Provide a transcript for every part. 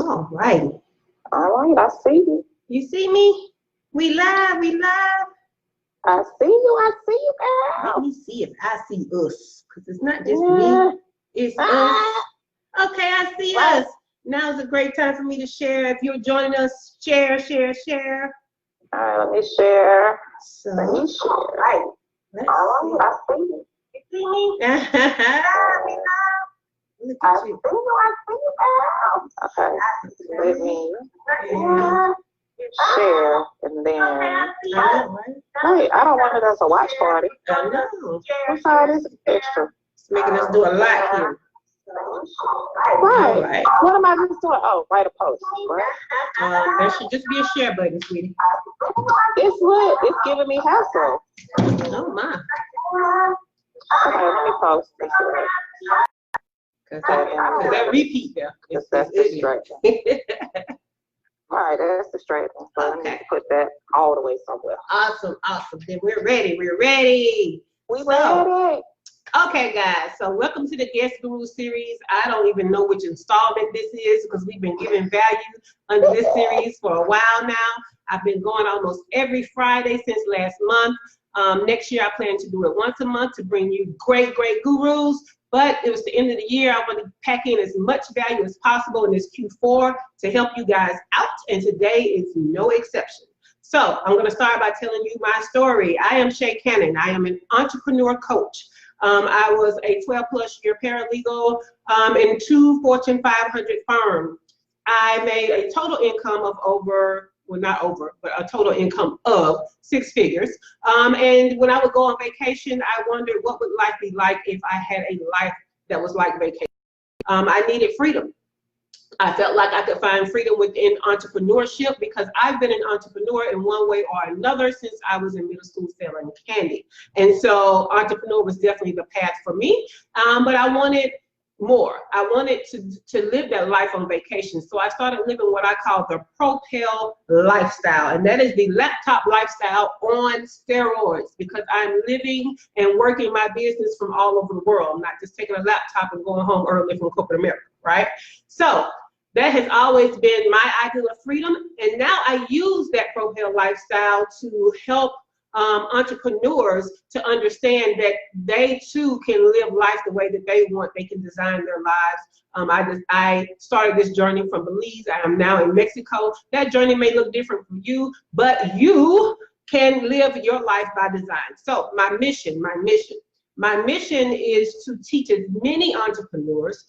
All righty. All right, I see you. You see me? We live, we live. I see you, Let girl. me see if I see us, because it's not just Yeah. me, it's us. Ah, Okay, I see right. us. Now's a great time for me to share. If you're joining us, share, share, share. All right, let me share. So, Let me share. All right. let's All right, I see you. see. You see me? Look I at see you. you, girl. Okay, let me Yeah. share, and then. I know, right? Wait, I don't want it as a watch party. I know. What's all this extra? It's making us do a lot here. Right. All right. What am I just doing? Oh, write a post. Right. There should just be a share button, sweetie. It's what? It's giving me hassle. Oh my. Okay, let me post this. Because that repeat there. That's the straight one. All right, that's the straight one. So I need to put that all the way somewhere. Awesome, awesome. Then we're ready. We're ready. We ready. Okay, guys. So welcome to the Guest Guru series. I don't even know which installment this is because we've been giving value under this series for a while now. I've been going almost every Friday since last month. Next year, I plan to do it once a month to bring you great, great gurus. But it was the end of the year. I want to pack in as much value as possible in this Q4 to help you guys out. And today is no exception. So I'm going to start by telling you my story. I am Sha Cannon. I am an entrepreneur coach. I was a 12-plus year paralegal in 2 Fortune 500 firms. I made a total income of a total income of 6 figures. And when I would go on vacation, I wondered what would life be like if I had a life that was like vacation. I needed freedom. I felt like I could find freedom within entrepreneurship because I've been an entrepreneur in one way or another since I was in middle school selling candy. And so entrepreneur was definitely the path for me, but I wanted more. I wanted to live that life on vacation. So I started living what I call the Propel lifestyle. And that is the laptop lifestyle on steroids because I'm living and working my business from all over the world. I'm not just taking a laptop and going home early from corporate America, right? So that has always been my ideal of freedom. And now I use that Propel lifestyle to help entrepreneurs to understand that they too can live life the way that they want. They can design their lives. I started this journey from Belize. I am now in Mexico. That journey may look different from you, but you can live your life by design. So my mission is to teach as many entrepreneurs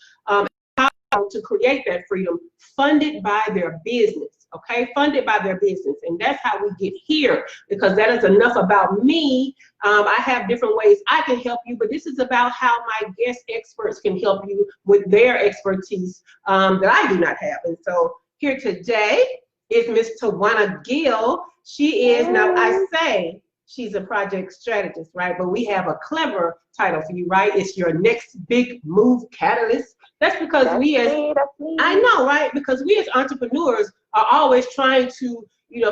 how to create that freedom funded by their business, okay? Funded by their business. And that's how we get here because that is enough about me. I have different ways I can help you, but this is about how my guest experts can help you with their expertise that I do not have. And so here today is Miss Twanna Gill. She is, now I say, she's a project strategist, right? But we have a clever title for you, right? It's your next big move catalyst. That's because That's me. I know, right? Because we as entrepreneurs are always trying to,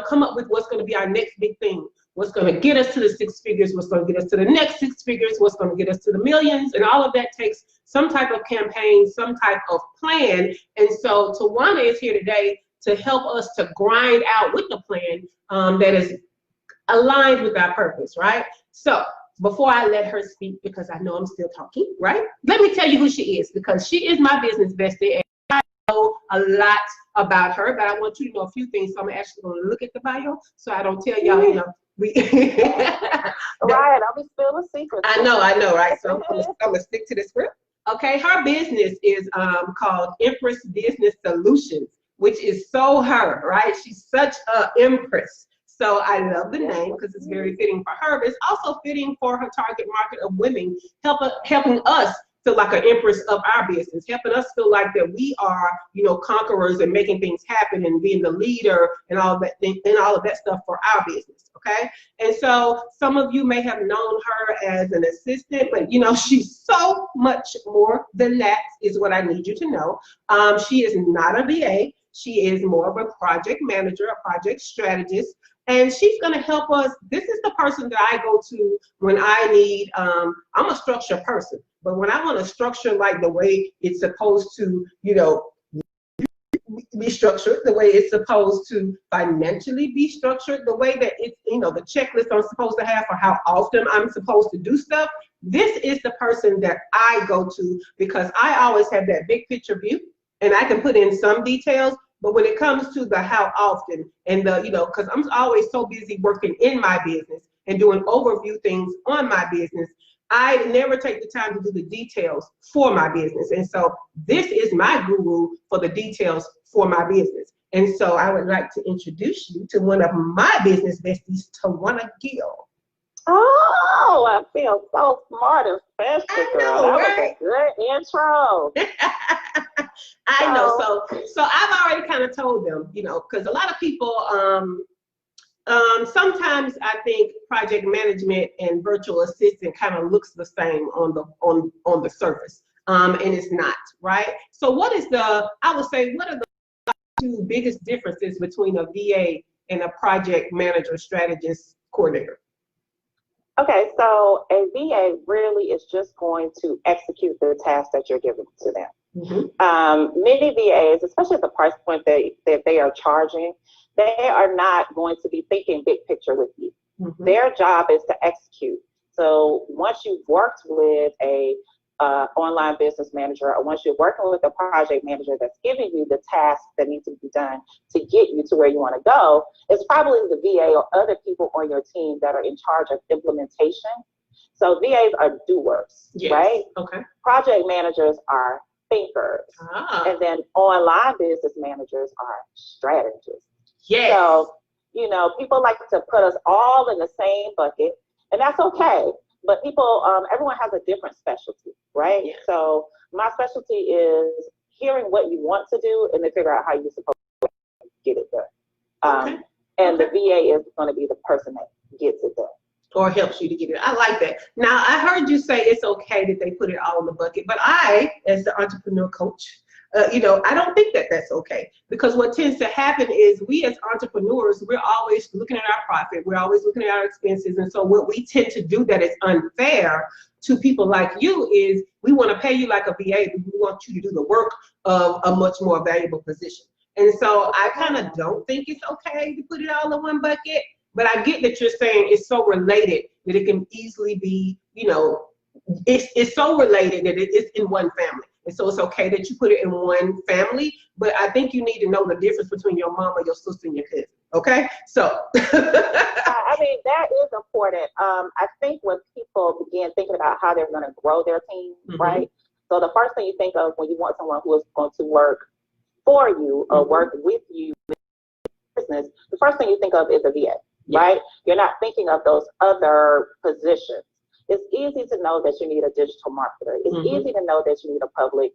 come up with what's going to be our next big thing. What's going to get us to the 6 figures, what's going to get us to the next 6 figures, what's going to get us to the millions, and all of that takes some type of campaign, some type of plan. And so Twanna is here today to help us to grind out with the plan that is aligned with our purpose, right? So before I let her speak, because I know I'm still talking, right? Let me tell you who she is, because she is my business bestie, and I know a lot about her, but I want you to know a few things, so I'm actually going to look at the bio, so I don't tell y'all, Right, I'll be spilling secrets. I know, right? So I'm going to stick to the script. Okay, her business is called Empress Business Solutions, which is so her, right? She's such an empress. So I love the name because it's very fitting for her, but it's also fitting for her target market of women, helping us feel like an empress of our business, helping us feel like that we are, conquerors and making things happen and being the leader and all that and all of that stuff for our business. Okay, and so some of you may have known her as an assistant, but she's so much more than that, is what I need you to know. She is not a VA. She is more of a project manager, a project strategist. And she's going to help us. This is the person that I go to when I need, I'm a structure person, but when I want to structure like the way it's supposed to, be structured the way it's supposed to financially be structured, the way that it's, the checklist I'm supposed to have for how often I'm supposed to do stuff. This is the person that I go to, because I always have that big picture view and I can put in some details. But when it comes to the how often and the, because I'm always so busy working in my business and doing overview things on my business, I never take the time to do the details for my business. And so this is my guru for the details for my business. And so I would like to introduce you to one of my business besties, Twanna Gill. Oh, I feel so smart and special. I know, right? Was a good intro. I know. So I've already kind of told them, because a lot of people, sometimes I think project management and virtual assistant kind of looks the same on the surface, and it's not, right? So what are the two biggest differences between a VA and a project manager, strategist, coordinator? Okay, so a VA really is just going to execute the task that you're giving to them. Mm-hmm. Many VAs, especially at the price point that they are charging, they are not going to be thinking big picture with you. Mm-hmm. Their job is to execute. So once you've worked with a online business manager, or once you're working with a project manager that's giving you the tasks that need to be done to get you to where you want to go, it's probably the VA or other people on your team that are in charge of implementation. So VAs are doers, yes. Right? Okay. Project managers are thinkers. And then online business managers are strategists. Yes. So, people like to put us all in the same bucket, and that's okay. But everyone has a different specialty, right? Yeah. So my specialty is hearing what you want to do and then figure out how you're supposed to get it done. And the VA is going to be the person that gets it done. Or helps you to get it. I like that. Now, I heard you say it's okay that they put it all in the bucket, but I, as the entrepreneur coach, I don't think that that's okay, because what tends to happen is we as entrepreneurs, we're always looking at our profit, we're always looking at our expenses, and so what we tend to do that is unfair to people like you is we want to pay you like a VA, but we want you to do the work of a much more valuable position. And so I kind of don't think it's okay to put it all in one bucket, but I get that you're saying it's so related that it can easily be, it's so related that it's in one family. And so it's okay that you put it in one family, but I think you need to know the difference between your mama, your sister, and your cousin. Okay? So. I mean, that is important. I think when people begin thinking about how they're going to grow their team, mm-hmm. right? So the first thing you think of when you want someone who is going to work for you or mm-hmm. work with you in business, the first thing you think of is a VA, yeah. right? You're not thinking of those other positions. It's easy to know that you need a digital marketer. It's mm-hmm. easy to know that you need a public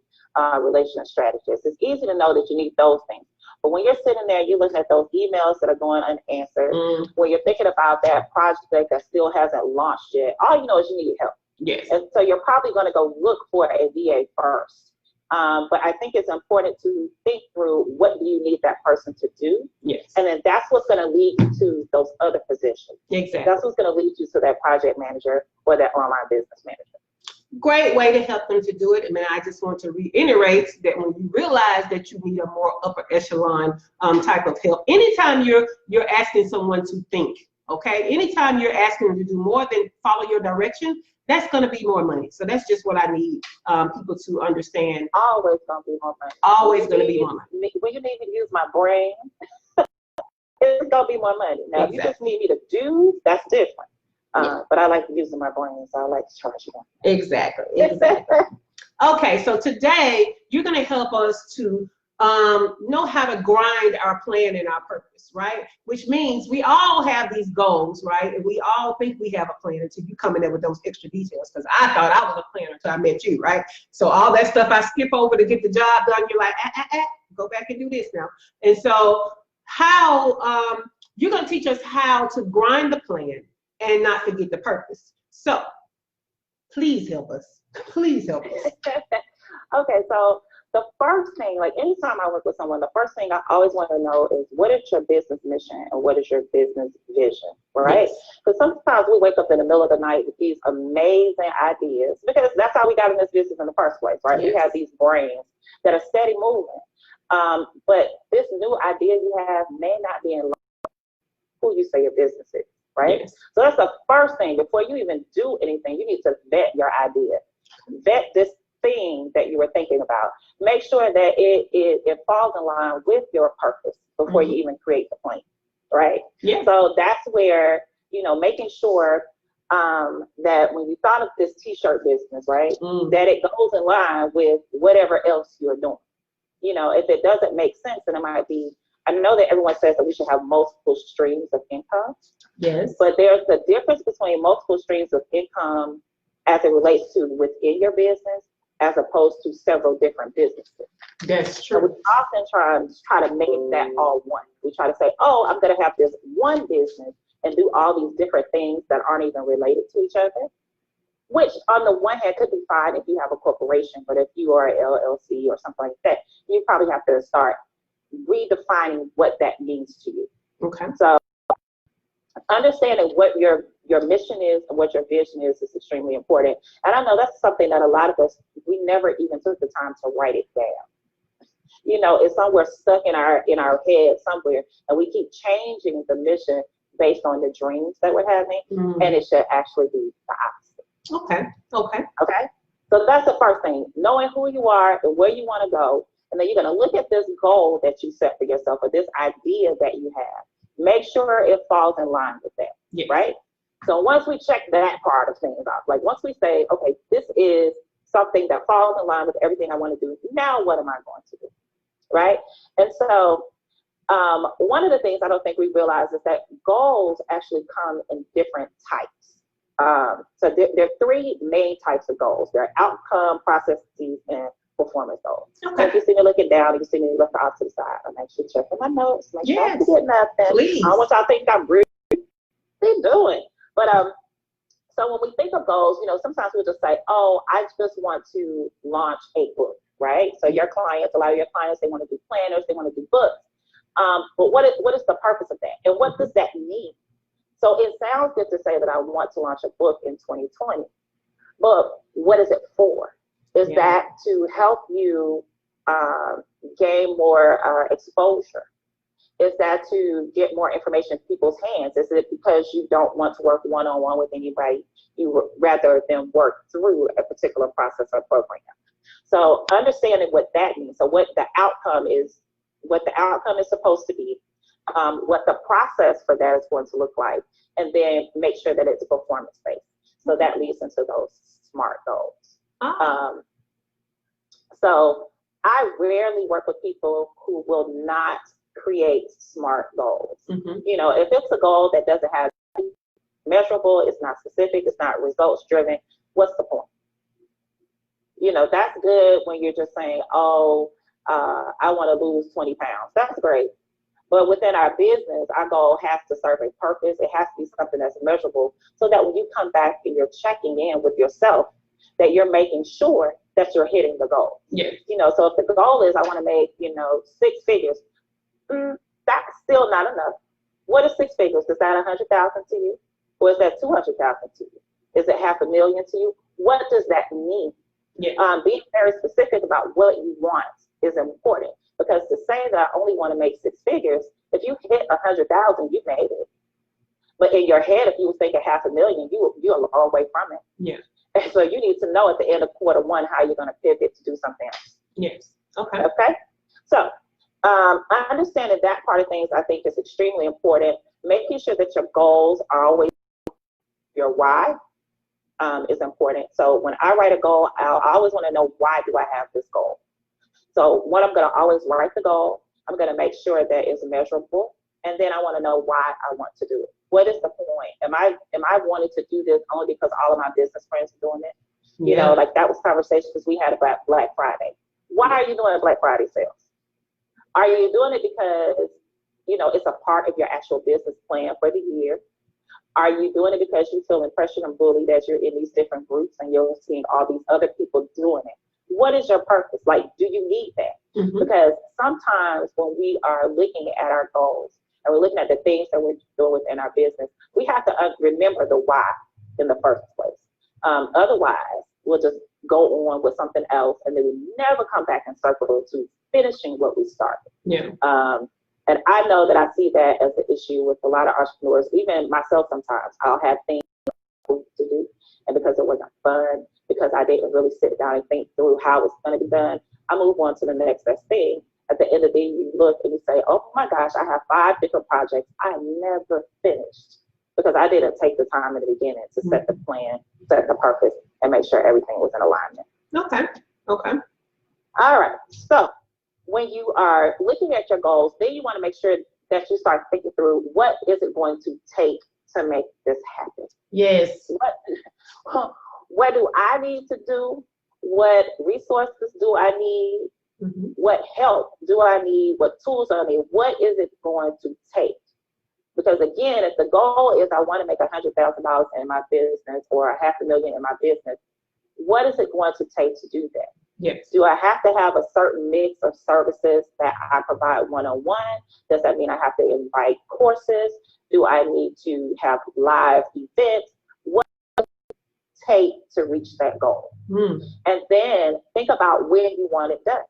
relations strategist. It's easy to know that you need those things. But when you're sitting there, you're looking at those emails that are going unanswered, when you're thinking about that project that still hasn't launched yet, all you know is you need help. Yes. And so you're probably going to go look for a VA first. But I think it's important to think through what do you need that person to do. Yes. And then that's what's going to lead you to those other positions. Exactly. That's what's going to lead you to that project manager or that online business manager. Great way to help them to do it. I mean, I just want to reiterate that when you realize that you need a more upper echelon type of help, anytime you're asking someone to think, okay? Anytime you're asking them to do more than follow your direction, that's going to be more money. So that's just what I need people to understand. Always going to be more money. Always going to be more money. When you need to use my brain, it's going to be more money. Now, exactly. If you just need me to do, that's different. Yeah. But I like using my brain, so I like to charge you. Exactly. Okay, so today you're going to help us to know how to grind our plan and our purpose, right? Which means we all have these goals, right? And we all think we have a plan until you come in there with those extra details, because I thought I was a planner until I met you, right? So all that stuff I skip over to get the job done, you're like, go back and do this now. And so how, you're going to teach us how to grind the plan and not forget the purpose. So please help us. Please help us. Okay, so the first thing, like anytime I work with someone, the first thing I always want to know is what is your business mission and what is your business vision, right? Because sometimes we wake up in the middle of the night with these amazing ideas, because that's how we got in this business in the first place, right? We have these brains that are steady moving. But this new idea you have may not be in line with who you say your business is, right? So that's the first thing. Before you even do anything, you need to vet your idea. Vet this thing that you were thinking about. Make sure that it falls in line with your purpose before you even create the plan, right? So that's where, you know, making sure that when you thought of this t-shirt business, right, that it goes in line with whatever else you're doing. You know, if it doesn't make sense, then it might be, I know that everyone says that we should have multiple streams of income. But there's a difference between multiple streams of income as it relates to within your business, as opposed to several different businesses. That's true. So we often try to make that all one. We try to say, oh, I'm going to have this one business and do all these different things that aren't even related to each other, which on the one hand could be fine if you have a corporation, but if you are an LLC or something like that, you probably have to start redefining what that means to you. So understanding what your mission is and what your vision is extremely important. And I know that's something that a lot of us, we never even took the time to write it down. You know, it's somewhere stuck in our head somewhere, and we keep changing the mission based on the dreams that we're having, and it should actually be the opposite. Okay. So that's the first thing, knowing who you are and where you want to go, and then you're going to look at this goal that you set for yourself, or this idea that you have. Make sure it falls in line with that, right? So once we check that part of things off, like once we say, okay, this is something that falls in line with everything I want to do, now what am I going to do, right? And so one of the things I don't think we realize is that goals actually come in different types. So there are three main types of goals. There are outcome, processes, and performance goals. So if you see me looking down, you see me look off to the side, I'm actually checking my notes, make sure I forget nothing. Please. I don't want y'all to think I'm really doing. But so when we think of goals, you know, sometimes we'll just say, oh, I just want to launch a book, right? So your clients, a lot of your clients, they want to do planners, they want to do books. But what is the purpose of that? And what does that mean? So it sounds good to say that I want to launch a book in 2020, but what is it for? Is that to help you gain more exposure? Is that to get more information in people's hands? Is it because you don't want to work one-on-one with anybody, you rather than work through a particular process or program? So understanding what that means, so what the outcome is supposed to be, what the process for that is going to look like, and then make sure that it's performance-based. So that leads into those SMART goals. So I rarely work with people who will not create SMART goals. You know, if it's a goal that doesn't have measurable, it's not specific, it's not results driven, what's the point? You know, that's good when you're just saying, oh, I want to lose 20 pounds. That's great. But within our business, our goal has to serve a purpose. It has to be something that's measurable, so that when you come back and you're checking in with yourself, that you're making sure that you're hitting the goal. You know, so if the goal is I want to make, you know, 6 figures, that's still not enough. What is 6 figures? Is that 100,000 to you? Or is that 200,000 to you? Is it $500,000 to you? What does that mean? Being very specific about what you want is important, because to say that I only want to make 6 figures, if you hit 100,000, you made it. But in your head, if you were thinking $500,000, you're a long way from it. And so you need to know at the end of Q1 how you're going to pivot to do something else. Okay. So understanding that part of things, I think, is extremely important. Making sure that your goals are always your why is important. So when I write a goal, I always want to know, why do I have this goal? So one, I'm going to always write the goal. I'm going to make sure that it's measurable. And then I want to know why I want to do it. What is the point? Am I wanting to do this only because all of my business friends are doing it? You know, like that was conversations we had about Black Friday. Why are you doing a Black Friday sales? Are you doing it because, you know, it's a part of your actual business plan for the year? Are you doing it because you feel pressured and bullied as you're in these different groups and you're seeing all these other people doing it? what is your purpose? Like, do you need that? Because sometimes when we are looking at our goals and we're looking at the things that we're doing within our business, we have to remember the why in the first place. Otherwise, we'll just go on with something else and then we never come back and circle to finishing what we started. Yeah. And I know that I see that as an issue with a lot of entrepreneurs, even myself sometimes. I'll have things to do, and because it wasn't fun, because I didn't really sit down and think through how it's going to be done, I move on to the next best thing. At the end of the day, you look and you say, oh my gosh, I have 5 different projects I never finished because I didn't take the time in the beginning to set the plan, set the purpose, and make sure everything was in alignment. Okay. All right. So when you are looking at your goals, then you want to make sure that you start thinking through what is it going to take to make this happen. Yes. What do I need to do? What resources do I need? What help do I need? What tools do I need? What is it going to take? Because again, if the goal is I want to make $100,000 in my business or $500,000 in my business, what is it going to take to do that? Yes. Do I have to have a certain mix of services that I provide one-on-one? Does that mean I have to invite courses? Do I need to have live events? What does it take to reach that goal? And then think about when you want it done.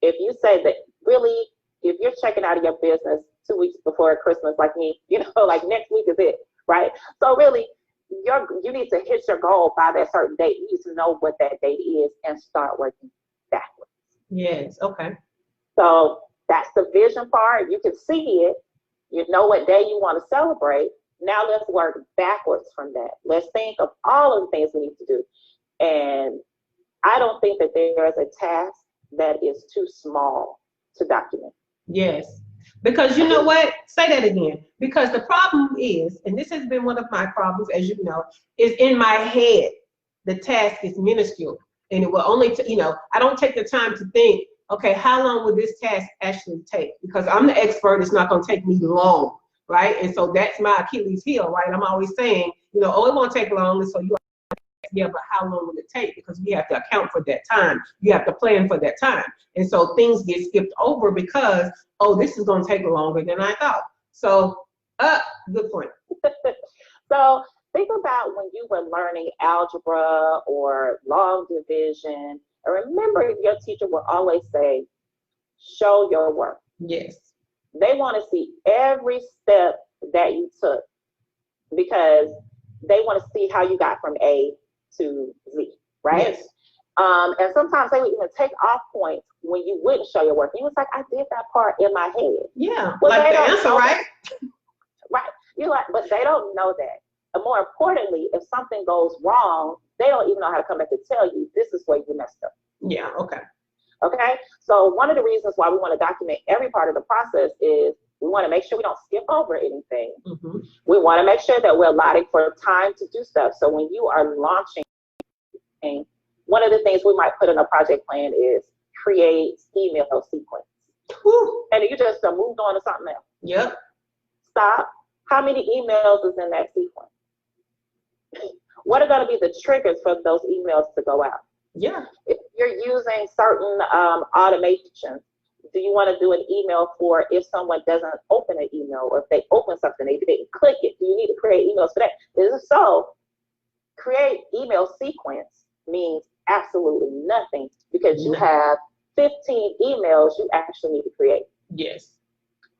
If you say that really, if you're checking out of your business 2 weeks before Christmas, like me, like next week is it, right? So really, you need to hit your goal by that certain date. You need to know what that date is and start working backwards. Yes. Okay. So that's the vision part. You can see it. You know what day you want to celebrate. Now let's work backwards from that. Let's think of all of the things we need to do. And I don't think that there is a task that is too small to document. Yes. Because you know what? Say that again. Because the problem is, and this has been one of my problems, as you know, is in my head, the task is minuscule. And it will only, I don't take the time to think, okay, how long will this task actually take? Because I'm the expert, it's not going to take me long, right? And so that's my Achilles heel, right? I'm always saying, it won't take long. And so but how long will it take? Because we have to account for that time. You have to plan for that time. And so things get skipped over because, this is going to take longer than I thought. So, good point. So think about when you were learning algebra or long division. And remember, your teacher will always say, show your work. Yes. They want to see every step that you took because they want to see how you got from A to Z, right? Yes. And sometimes they would even take off points when you wouldn't show your work. You was like, I did that part in my head. Yeah, well, like the answer, right? Right. You're like, but they don't know that. And more importantly, if something goes wrong, they don't even know how to come back and tell you this is where you messed up. Yeah, okay. Okay. So one of the reasons why we want to document every part of the process is we want to make sure we don't skip over anything. We want to make sure that we're allotting for time to do stuff. So when you are launching, one of the things we might put in a project plan is create email sequence. And you just moved on to something else. Yep. Stop. How many emails is in that sequence? What are going to be the triggers for those emails to go out? Yeah. If you're using certain automations, do you want to do an email for if someone doesn't open an email, or if they open something, they didn't click it? Do you need to create emails for that? If so, create email sequence means absolutely nothing because you have 15 emails you actually need to create. Yes.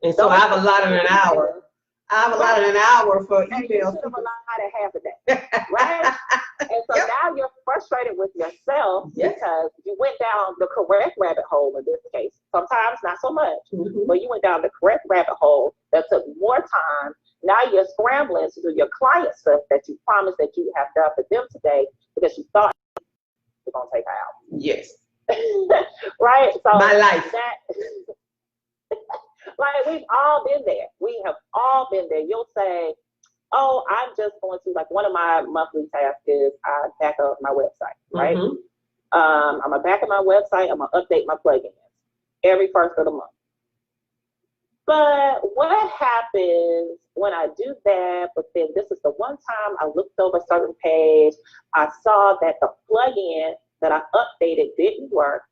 And so I have a lot in an hour. I have a lot in an hour for emails. You should have allotted half of that, right? And so now you're frustrated with yourself because you went down the correct rabbit hole in this case. Sometimes not so much, but you went down the correct rabbit hole that took more time. Now you're scrambling to do your client stuff that you promised that you have done for them today because you thought you're going to take out. Yes. Right? So my life. Like, we've all been there. We have all been there. You'll say, oh, I'm just going to, like, one of my monthly tasks is I back up my website, right? I'm going to back up my website. I'm going to update my plugins every first of the month. But what happens when I do that, but then this is the one time I looked over a certain page, I saw that the plugin that I updated didn't work.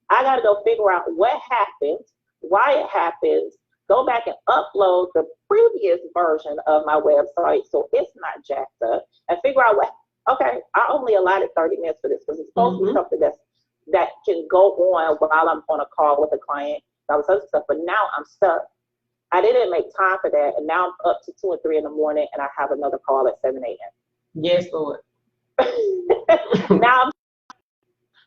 I got to go figure out what happened, why it happens, go back and upload the previous version of my website so it's not jacked up, and figure out what, okay, I only allotted 30 minutes for this because it's supposed to be something that can go on while I'm on a call with a client, all this other stuff, but now I'm stuck. I didn't make time for that, and now I'm up to 2 and 3 in the morning, and I have another call at 7 a.m. Yes, Lord.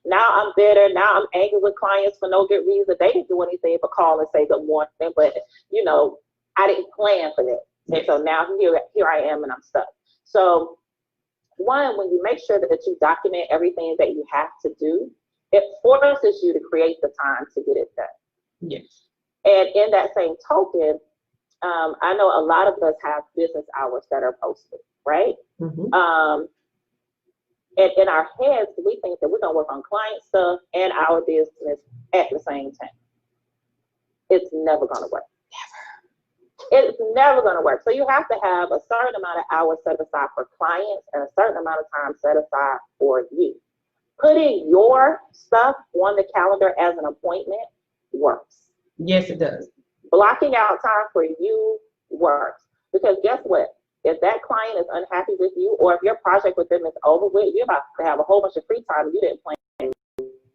Now I'm bitter. Now I'm angry with clients for no good reason. They didn't do anything but call and say good morning, but you know, I didn't plan for that. Yes. And so now here I am, and I'm stuck. So one, when you make sure that you document everything that you have to do, it forces you to create the time to get it done. Yes. And in that same token, I know a lot of us have business hours that are posted, right? And in our heads, we think that we're going to work on client stuff and our business at the same time. It's never going to work. Never. It's never going to work. So you have to have a certain amount of hours set aside for clients and a certain amount of time set aside for you. Putting your stuff on the calendar as an appointment works. Yes, it does. Blocking out time for you works. Because guess what? If that client is unhappy with you, or if your project with them is over with, you're about to have a whole bunch of free time and you didn't plan.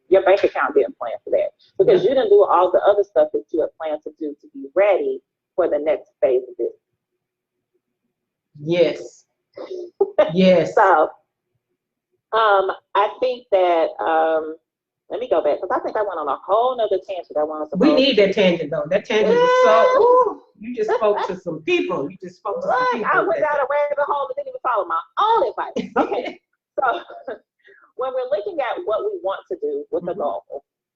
Your bank account didn't plan for that. Because you didn't do all the other stuff that you had planned to do to be ready for the next phase of business. Yes. Yes. So I think that let me go back, because I think I went on a whole nother tangent. We need that tangent though. That tangent was so, ooh, you just spoke to some people. You just spoke to some people. I went down a rabbit hole and didn't even follow my own advice. Okay. So when we're looking at what we want to do with the goal,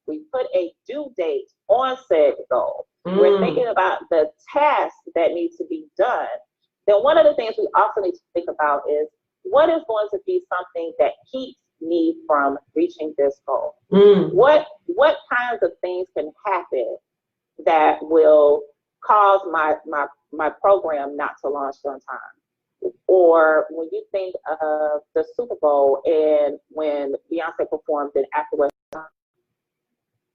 we put a due date on said goal. We're thinking about the tasks that need to be done. Then one of the things we also need to think about is what is going to be something that keeps me from reaching this goal? What kinds of things can happen that will cause my program not to launch on time? Or when you think of the Super Bowl and when Beyonce performed and afterwards,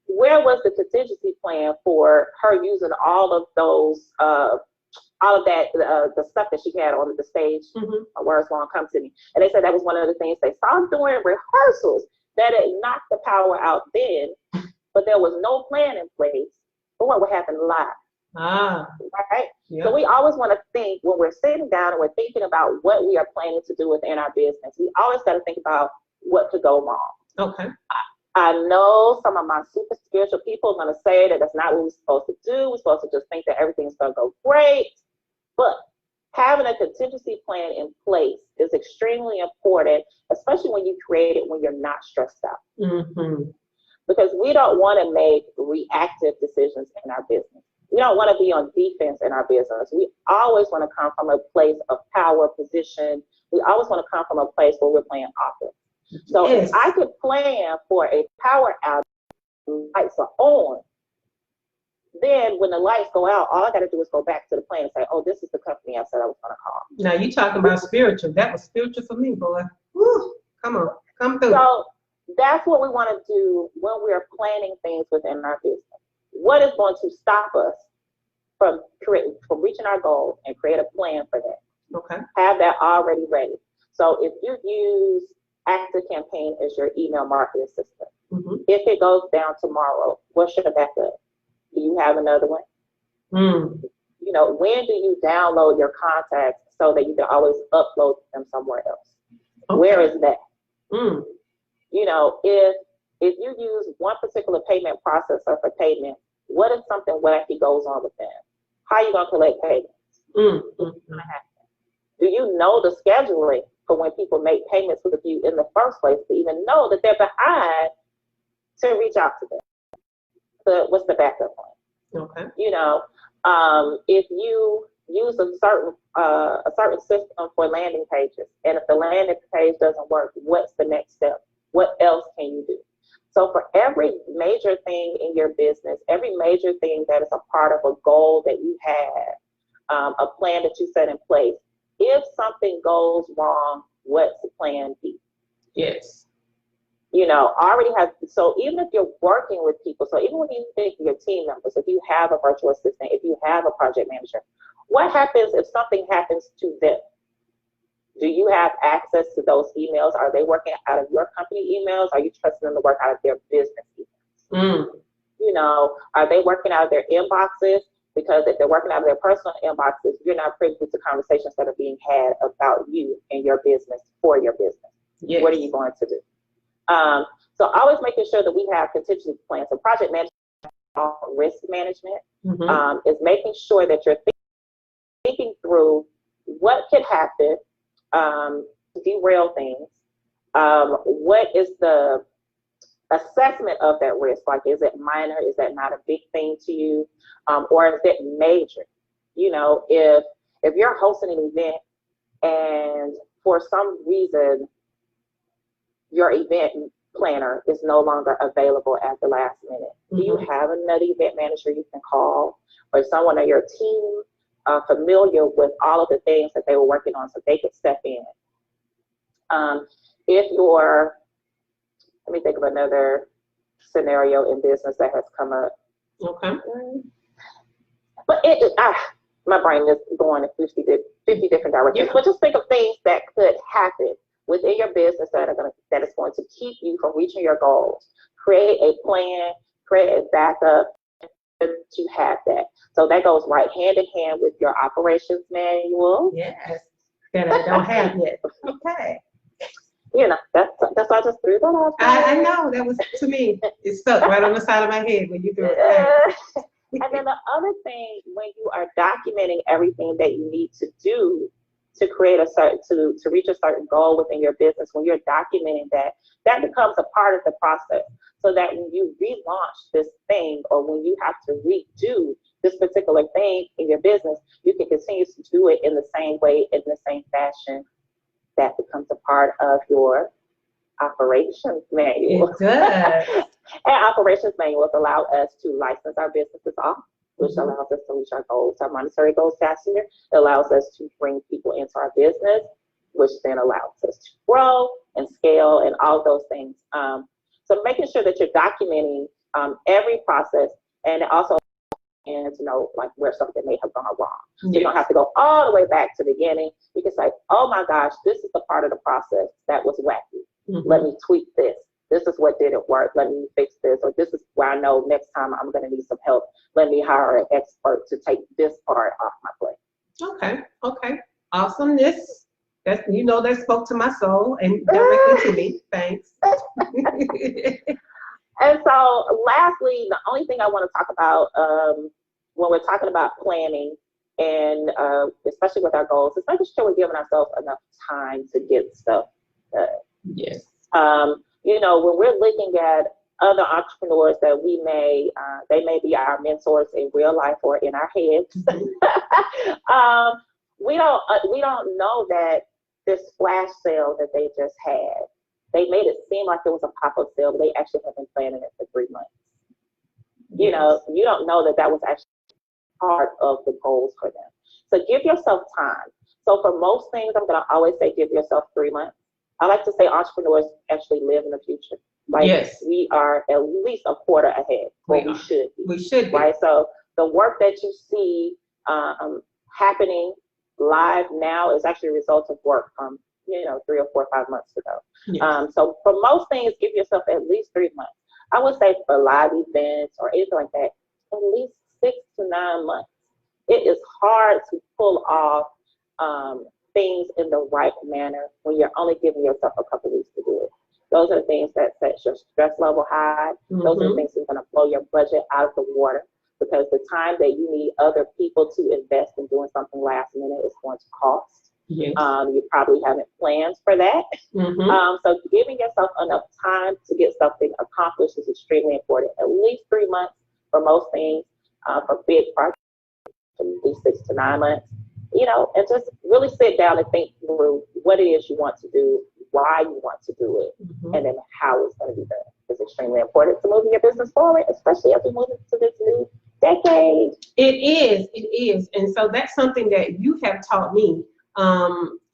where was the contingency plan for her using all of those all of that, the stuff that she had on the stage? My words won't come to me. And they said that was one of the things they saw during rehearsals, that it knocked the power out then, but there was no plan in place for what would happen live. Right? Yep. So we always want to think, when we're sitting down and we're thinking about what we are planning to do within our business, we always got to think about what could go wrong. Okay. I know some of my super spiritual people are going to say that that's not what we're supposed to do. We're supposed to just think that everything's going to go great. But having a contingency plan in place is extremely important, especially when you create it when you're not stressed out. Because we don't want to make reactive decisions in our business. We don't want to be on defense in our business. We always want to come from a place of power, position. We always want to come from a place where we're playing offense. So if I could plan for a power outage, lights are on, then when the lights go out, all I got to do is go back to the plan and say, oh, this is the company I said I was going to call. Now you talking about spiritual. That was spiritual for me, boy. Woo, come on, come through. So that's what we want to do when we're planning things within our business. What is going to stop us from reaching our goal, and create a plan for that? Okay. Have that already ready. So if you use ActiveCampaign as your email marketing system, if it goes down tomorrow, what's your backup? Do you have another one? You know, when do you download your contacts so that you can always upload them somewhere else? Okay. Where is that? You know, if you use one particular payment processor for payment, what if something wacky goes on with them? How are you going to collect payments? What's going to happen? Do you know the scheduling for when people make payments with you in the first place to even know that they're behind to reach out to them? So what's the backup plan? Okay. You know, if you use a certain system for landing pages, and if the landing page doesn't work, what's the next step? What else can you do? So for every major thing in your business, every major thing that is a part of a goal that you have, a plan that you set in place, if something goes wrong, what's the plan B? Yes. already have, so even if you're working with people, so even when you think your team members, if you have a virtual assistant, if you have a project manager, what happens if something happens to them? Do you have access to those emails? Are they working out of your company emails? Are you trusting them to work out of their business emails? Are they working out of their inboxes? Because if they're working out of their personal inboxes, you're not privy to conversations that are being had about you and your business for your business. Yes. What are you going to do? So always making sure that we have contingency plans. So project management, risk management, is making sure that you're thinking through what could happen to derail things. What is the assessment of that risk? Like, is it minor? Is that not a big thing to you? Or is it major? If you're hosting an event and for some reason your event planner is no longer available at the last minute, do you have another event manager you can call, or someone on your team familiar with all of the things that they were working on so they could step in? Let me think of another scenario in business that has come up. Okay. But my brain is going in 50 different directions. Yeah. But just think of things that could happen within your business that is going to keep you from reaching your goals. Create a plan, create a backup to have that. So that goes right hand in hand with your operations manual. Yes, that I don't have yet. Okay. That's why I just threw that out there. I know, that was, to me, it stuck right on the side of my head when you threw it. And then the other thing, when you are documenting everything that you need to do to create to reach a certain goal within your business, when you're documenting that becomes a part of the process. So that when you relaunch this thing, or when you have to redo this particular thing in your business, you can continue to do it in the same way, in the same fashion. That becomes a part of your operations manual. It does. And operations manuals allow us to license our businesses off, which allows us to reach our goals, our monetary goals faster. It allows us to bring people into our business, which then allows us to grow and scale and all those things. So making sure that you're documenting every process, and also to know like where something may have gone wrong. So you don't have to go all the way back to the beginning. You can say, oh my gosh, this is the part of the process that was wacky. Let me tweak this. This is what didn't work. Let me fix this. Or this is where I know next time I'm going to need some help. Let me hire an expert to take this part off my plate. Okay. Awesomeness. That spoke to my soul and directly to me. Thanks. And so lastly, the only thing I want to talk about when we're talking about planning, and especially with our goals, is making sure we're giving ourselves enough time to get stuff done. Yes. When we're looking at other entrepreneurs that they may be our mentors in real life or in our heads, we don't know that this flash sale that they just had, they made it seem like it was a pop-up sale, but they actually have been planning it for 3 months. You don't know that was actually part of the goals for them. So give yourself time. So for most things, I'm going to always say give yourself 3 months. I like to say entrepreneurs actually live in the future. We are at least a quarter ahead where we should be. We should be. Right? So the work that you see happening live now is actually a result of work from 3 or 4 or 5 months ago. Yes. So for most things, give yourself at least 3 months. I would say for live events or anything like that, at least 6 to 9 months. It is hard to pull off things in the right manner when you're only giving yourself a couple weeks to do it. Those are the things that set your stress level high. Those are the things that are going to blow your budget out of the water, because the time that you need other people to invest in doing something last minute is going to cost. Yes. You probably haven't planned for that. So giving yourself enough time to get something accomplished is extremely important. At least 3 months for most things. For big projects, at least 6 to 9 months. And just really sit down and think through what it is you want to do, why you want to do it, and then how it's going to be done. It's extremely important to moving your business forward, especially as we move into this new decade. It is. And so that's something that you have taught me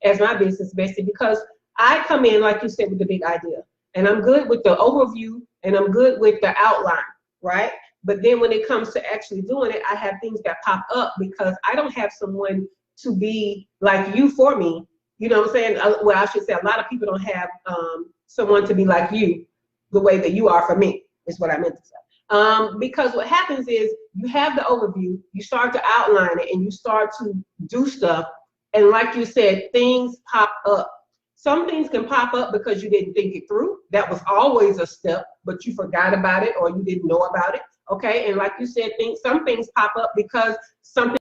as my business bestie, because I come in, like you said, with the big idea. and I'm good with the overview, and I'm good with the outline, right? But then when it comes to actually doing it, I have things that pop up because I don't have someone to be like you for me. You know what I'm saying? Well, I should say a lot of people don't have someone to be like you the way that you are for me, is what I meant to say. Because what happens is you have the overview, you start to outline it, and you start to do stuff. And like you said, things pop up. Some things can pop up because you didn't think it through. That was always a step, but you forgot about it or you didn't know about it. Okay, and like you said, some things pop up because something.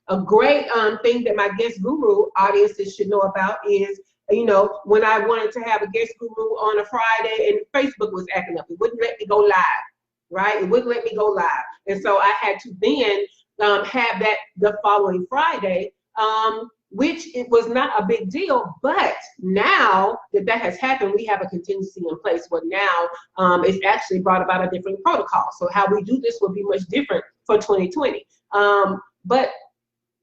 A great thing that my guest guru audiences should know about is, you know, when I wanted to have a guest guru on a Friday and Facebook was acting up, it wouldn't let me go live, right? It wouldn't let me go live, and so I had to then have that the following Friday. Which it was not a big deal, but now that has happened, we have a contingency in place where now it's actually brought about a different protocol. So how we do this will be much different for 2020. But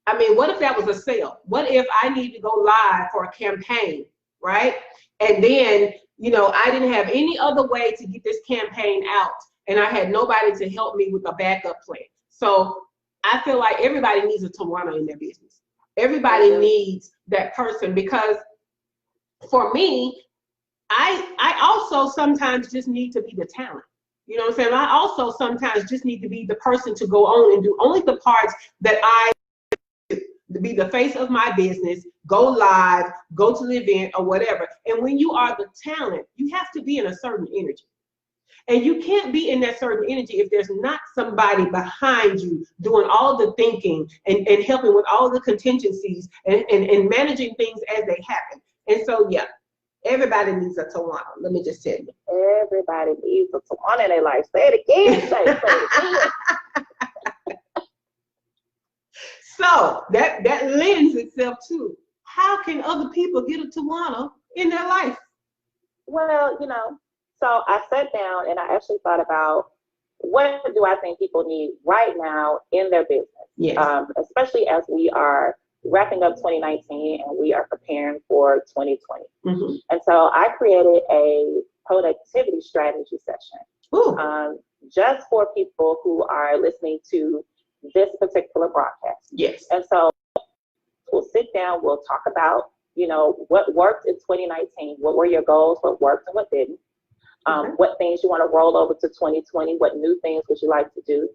I mean, what if that was a sale? What if I need to go live for a campaign, right? And then, you know, I didn't have any other way to get this campaign out, and I had nobody to help me with a backup plan. So I feel like everybody needs a Twanna in their business. Everybody needs that person, because for me, I also sometimes just need to be the talent. You know what I'm saying? I also sometimes just need to be the person to go on and do only the parts that I do, to be the face of my business, go live, go to the event or whatever. And when you are the talent, you have to be in a certain energy. And you can't be in that certain energy if there's not somebody behind you doing all the thinking and helping with all the contingencies and managing things as they happen. And so, yeah, everybody needs a Twanna. Let me just tell you. Everybody needs a Twanna in their life. Say it again. Say it again. So that lends itself to, how can other people get a Twanna in their life? Well, you know, so I sat down and I actually thought about, what do I think people need right now in their business? Yes. Especially as we are wrapping up 2019 and we are preparing for 2020. Mm-hmm. And so I created a productivity strategy session just for people who are listening to this particular broadcast. Yes. And so we'll sit down, we'll talk about, you know, what worked in 2019, what were your goals, what worked and what didn't. What things you want to roll over to 2020, what new things would you like to do.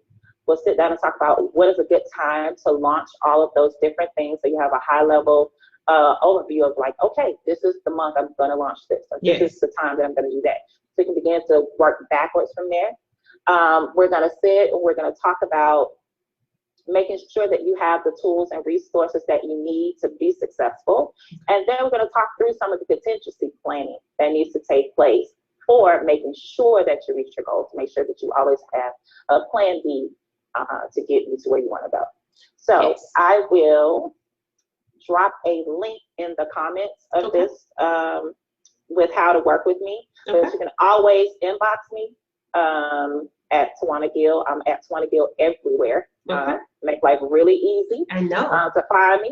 We'll sit down and talk about what is a good time to launch all of those different things, so you have a high level overview of like, okay, this is the month I'm going to launch this, or this is the time that I'm going to do that. So you can begin to work backwards from there. We're going to sit and we're going to talk about making sure that you have the tools and resources that you need to be successful. And then we're going to talk through some of the contingency planning that needs to take place for making sure that you reach your goals, to make sure that you always have a plan B to get you to where you want to go. So I will drop a link in the comments of this with how to work with me. So you can always inbox me at Twanna Gill. I'm at Twanna Gill everywhere. Make life really easy. I know. To find me.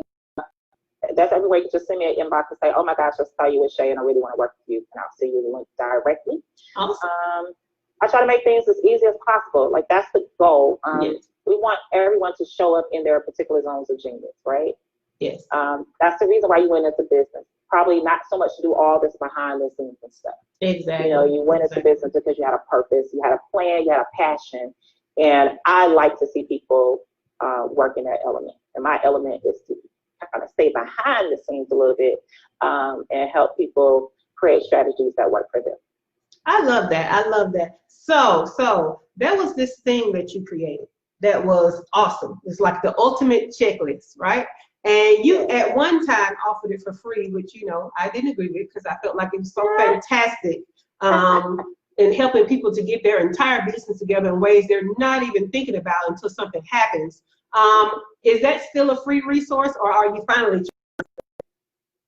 That's everywhere. You can just send me an inbox and say, oh my gosh, just tell you with Shay and I really want to work with you, and I'll send you the link directly. Awesome. I try to make things as easy as possible. Like, that's the goal. We want everyone to show up in their particular zones of genius, right? Yes. That's the reason why you went into business. Probably not so much to do all this behind the scenes and stuff. Exactly. You know, you went into business because you had a purpose, you had a plan, you had a passion. And I like to see people work in that element. And my element is to kind of stay behind the scenes a little bit and help create strategies that work for them. I love that. I love that. So there was this thing that you created that was awesome. It's like the ultimate checklist, right? And you at one time offered it for free, which, you know, I didn't agree with because I felt like it was so fantastic in helping people to get their entire business together in ways they're not even thinking about until something happens. Is that still a free resource, or are you finally?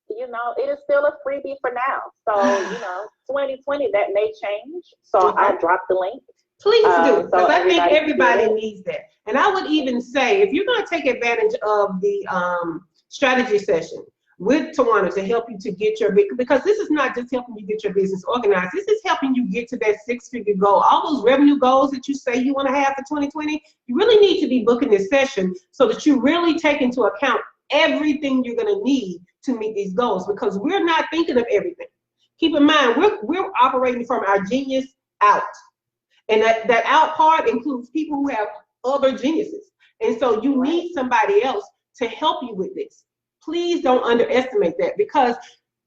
You know, it is still a freebie for now. So, you know, 2020, that may change. So I dropped the link. Please do, because I think everybody needs that. And I would even say, if you're going to take advantage of the strategy session, with Twanna to help you to get your big, because this is not just helping you get your business organized. This is helping you get to that six-figure goal. All those revenue goals that you say you want to have for 2020, you really need to be booking this session so that you really take into account everything you're going to need to meet these goals, because we're not thinking of everything. Keep in mind, we're operating from our genius out. And that out part includes people who have other geniuses. And so you need somebody else to help you with this. Please don't underestimate that, because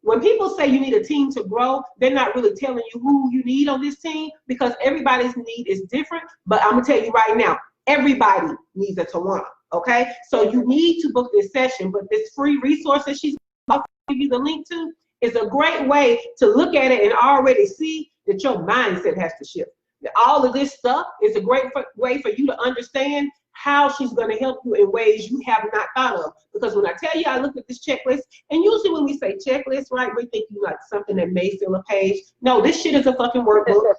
when people say you need a team to grow, they're not really telling you who you need on this team, because everybody's need is different. But I'm gonna tell you right now, everybody needs a Twanna, okay? So you need to book this session, but this free resource that she's going to give you the link to is a great way to look at it and already see that your mindset has to shift. All of this stuff is a great way for you to understand how she's going to help you in ways you have not thought of. Because when I tell you I looked at this checklist, and usually when we say checklist, right, we're thinking like something that may fill a page. No, this shit is a fucking workbook.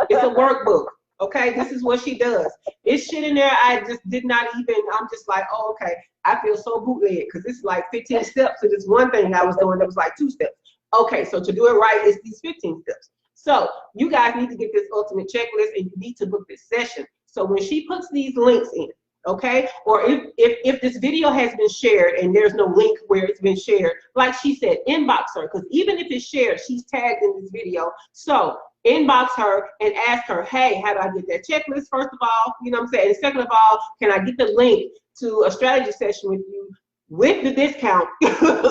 It's a workbook, okay? This is what she does. It's shit in there I just did not even, I'm just like, oh, okay. I feel so bootleg because it's like 15 steps to this one thing I was doing that was like 2 steps. Okay, so to do it right, it's these 15 steps. So you guys need to get this ultimate checklist, and you need to book this session. So when she puts these links in, okay, or if this video has been shared and there's no link where it's been shared, like she said, inbox her, because even if it's shared, she's tagged in this video. So inbox her and ask her, hey, how do I get that checklist, first of all, you know what I'm saying? And second of all, can I get the link to a strategy session with you with the discount,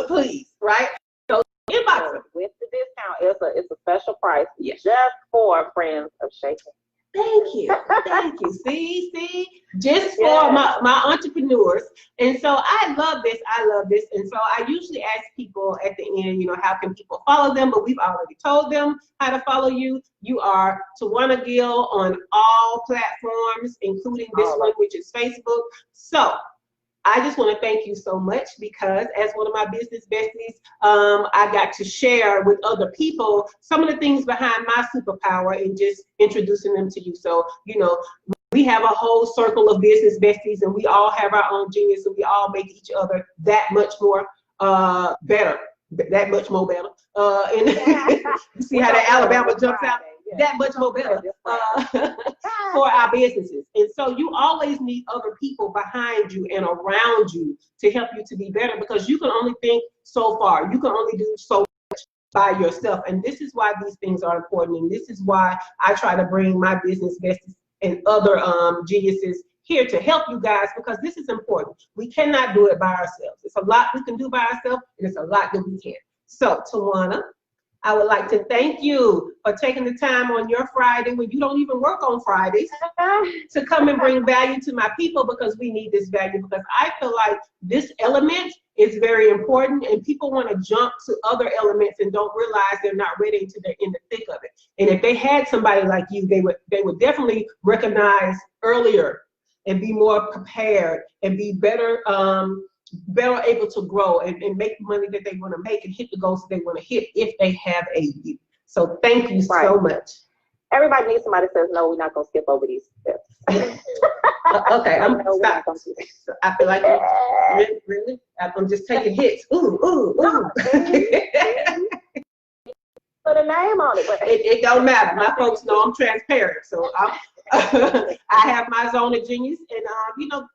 please, right? So inbox her. With the discount, it's a special price, yes, just for friends of Sha Cannon. Thank you. Thank you. See, just for my entrepreneurs. And so I love this. And so I usually ask people at the end, you know, how can people follow them? But we've already told them how to follow you. You are Twanna Gill on all platforms, including this one, which is Facebook. So I just want to thank you so much, because as one of my business besties, I got to share with other people some of the things behind my superpower and just introducing them to you. So, you know, we have a whole circle of business besties, and we all have our own genius, and we all make each other that much more better, that much more better. And you see how the Alabama jumps out? That much more better for our businesses. And so you always need other people behind you and around you to help you to be better, because you can only think so far. You can only do so much by yourself. And this is why these things are important. And this is why I try to bring my business besties and other geniuses here to help you guys, because this is important. We cannot do it by ourselves. It's a lot we can do by ourselves, and it's a lot that we can't. So, Twanna, I would like to thank you for taking the time on your Friday, when you don't even work on Fridays, to come and bring value to my people, because we need this value. Because I feel like this element is very important, and people want to jump to other elements and don't realize they're not ready until they're in the thick of it. And if they had somebody like you, they would definitely recognize earlier and be more prepared and be better able to grow and make the money that they want to make and hit the goals that they want to hit if they have a you. So thank you so much. Everybody needs somebody that says, no, we're not going to skip over these steps. Okay, I'm stop. I feel like really? I'm just taking hits. Ooh. Put a name on it. But it don't matter. My folks know I'm transparent. So I have my zone of genius, and you know,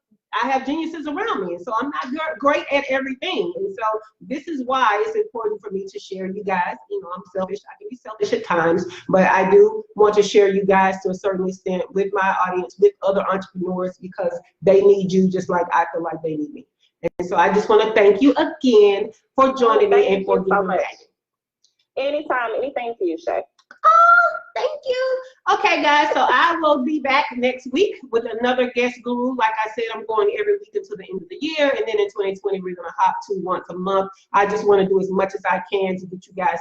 I have geniuses around me, and so I'm not great at everything. And so this is why it's important for me to share you guys. You know, I'm selfish. I can be selfish at times, but I do want to share you guys to a certain extent with my audience, with other entrepreneurs, because they need you just like I feel like they need me. And so I just want to thank you again for joining me and for giving me back. Anytime, anything for you, Sha. Oh, thank you. Okay, guys, so I will be back next week with another guest guru. Like I said, I'm going every week until the end of the year, and then in 2020, we're going to hop to once a month. I just want to do as much as I can to get you guys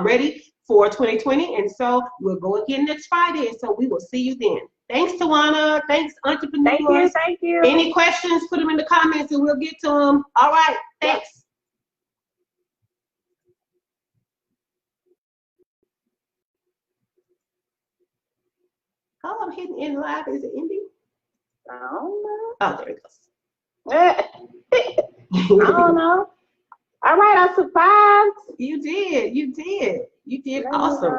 ready for 2020, and so we'll go again next Friday, and so we will see you then. Thanks, Twanna. Thanks, entrepreneurs. Thank you. Any questions, put them in the comments, and we'll get to them. All right, thanks. Oh, I'm hitting end live. Is it ending? I don't know. Oh, there it goes. I don't know. All right, I survived. You did. You did. You did awesome.